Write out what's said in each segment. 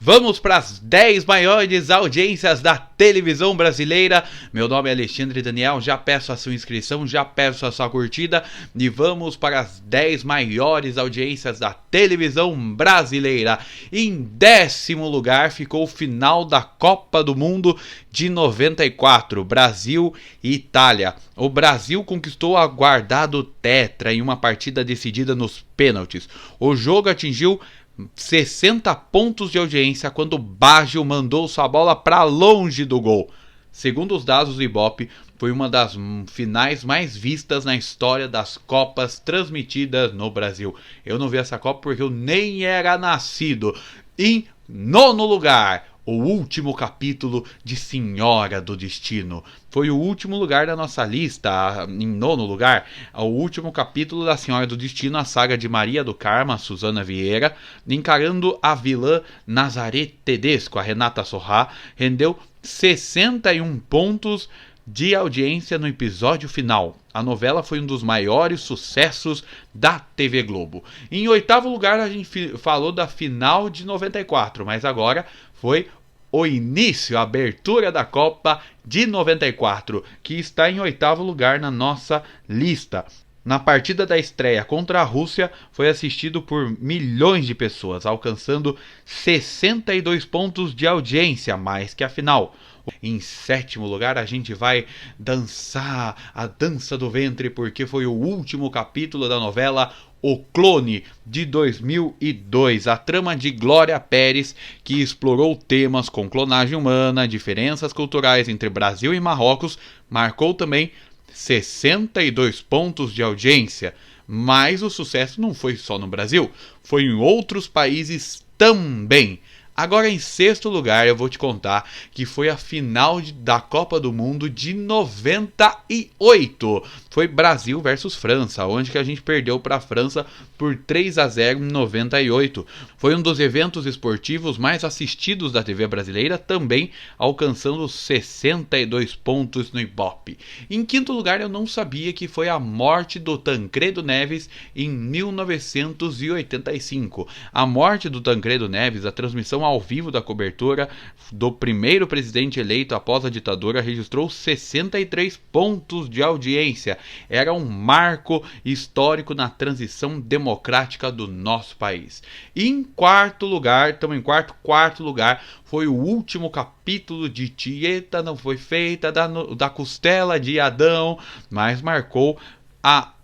Vamos para as 10 maiores audiências da televisão brasileira. Meu nome é Alexandre Daniel, já peço a sua inscrição, já peço a sua curtida e vamos para as 10 maiores audiências da televisão brasileira. Em 10º lugar ficou o final da Copa do Mundo de 94, Brasil e Itália. O Brasil conquistou o aguardado tetra em uma partida decidida nos pênaltis. O jogo atingiu 60 pontos de audiência quando Baggio mandou sua bola para longe do gol. Segundo os dados do Ibope, foi uma das finais mais vistas na história das Copas transmitidas no Brasil. Eu não vi essa Copa porque eu nem era nascido. Em 9º lugar, o último capítulo de Senhora do Destino. Foi o último lugar da nossa lista. Em 9º lugar, o último capítulo da Senhora do Destino, a saga de Maria do Carmo, Suzana Vieira, encarando a vilã Nazaré Tedesco, a Renata Sorrah, rendeu 61 pontos de audiência no episódio final. A novela foi um dos maiores sucessos da TV Globo. Em 8º lugar, a gente falou da final de 94, mas agora foi o início, a abertura da Copa de 94, que está em 8º lugar na nossa lista. Na partida da estreia contra a Rússia, foi assistido por milhões de pessoas, alcançando 62 pontos de audiência, mais que a final. Em 7º lugar, a gente vai dançar a dança do ventre, porque foi o último capítulo da novela O Clone, de 2002, a trama de Glória Pérez, que explorou temas com clonagem humana, diferenças culturais entre Brasil e Marrocos, marcou também 62 pontos de audiência. Mas o sucesso não foi só no Brasil, foi em outros países também. Agora, em 6º lugar, eu vou te contar que foi a final da Copa do Mundo de 98. Foi Brasil versus França, onde que a gente perdeu para a França por 3-0 em 98. Foi um dos eventos esportivos mais assistidos da TV brasileira, também alcançando 62 pontos no Ibope. Em 5º lugar, eu não sabia que foi a morte do Tancredo Neves em 1985. A morte do Tancredo Neves, a transmissão ao vivo da cobertura do primeiro presidente eleito após a ditadura, registrou 63 pontos de audiência. Era um marco histórico na transição democrática do nosso país. E em 4º lugar, estamos em quarto lugar, foi o último capítulo de Tieta Não Foi Feita da Costela de Adão, mas marcou a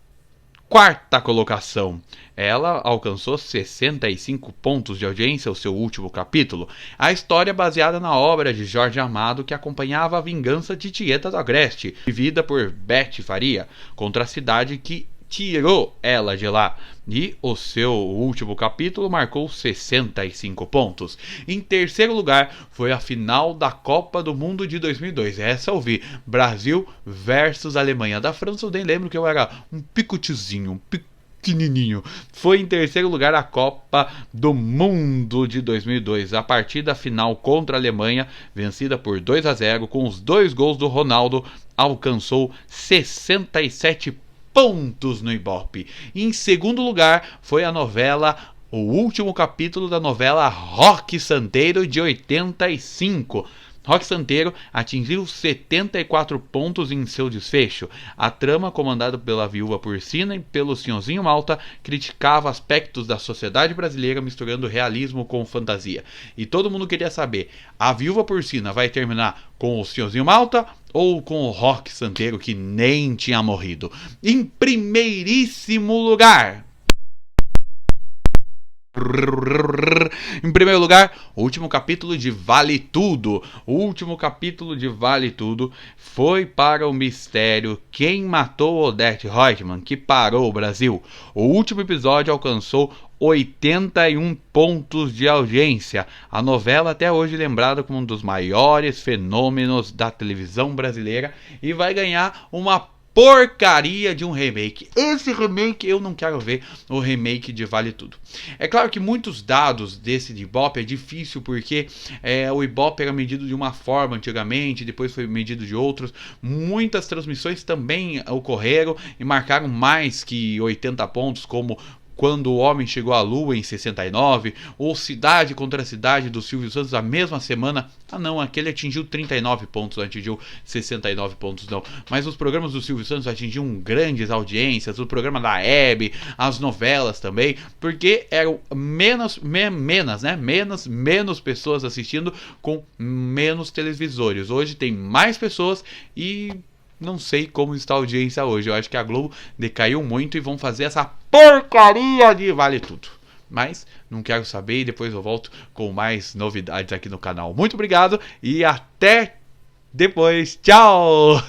4ª colocação. Ela alcançou 65 pontos de audiência, o seu último capítulo. A história é baseada na obra de Jorge Amado, que acompanhava a vingança de Tieta do Agreste, vivida por Beth Faria, contra a cidade que tirou ela de lá. E o seu último capítulo marcou 65 pontos. Em 3º lugar, foi a final da Copa do Mundo de 2002. Essa eu vi. Brasil versus Alemanha. Da França eu nem lembro, que eu era um picotezinho, pequenininho. Foi em 3º lugar a Copa do Mundo de 2002. A partida final contra a Alemanha, vencida por 2-0, com os 2 gols do Ronaldo, alcançou 67 pontos no Ibope. Em 2º lugar, foi a novela, o último capítulo da novela Roque Santeiro, de 85. Roque Santeiro atingiu 74 pontos em seu desfecho. A trama, comandada pela Viúva Porcina e pelo Senhorzinho Malta, criticava aspectos da sociedade brasileira, misturando realismo com fantasia. E todo mundo queria saber, a Viúva Porcina vai terminar com o Senhorzinho Malta ou com o Roque Santeiro, que nem tinha morrido? Em primeiríssimo lugar, em primeiro lugar, o último capítulo de Vale Tudo. O último capítulo de Vale Tudo foi para o mistério Quem Matou Odete Roitman, que parou o Brasil. O último episódio alcançou 81 pontos de audiência. A novela até hoje lembrada como um dos maiores fenômenos da televisão brasileira e vai ganhar uma porcaria de um remake. Esse remake eu não quero ver, o remake de Vale Tudo. É claro que muitos dados desse de Ibope é difícil, porque o Ibope era medido de uma forma antigamente, depois foi medido de outros. Muitas transmissões também ocorreram e marcaram mais que 80 pontos, como Quando o Homem Chegou à Lua em 69, ou Cidade contra Cidade do Silvio Santos a mesma semana. Ah não, aquele atingiu 39 pontos, não atingiu 69 pontos não. Mas os programas do Silvio Santos atingiam grandes audiências, o programa da Hebe, as novelas também, porque eram menos pessoas assistindo com menos televisores. Hoje tem mais pessoas e não sei como está a audiência hoje. Eu acho que a Globo decaiu muito e vão fazer essa porcaria de Vale Tudo. Mas não quero saber e depois eu volto com mais novidades aqui no canal. Muito obrigado e até depois. Tchau!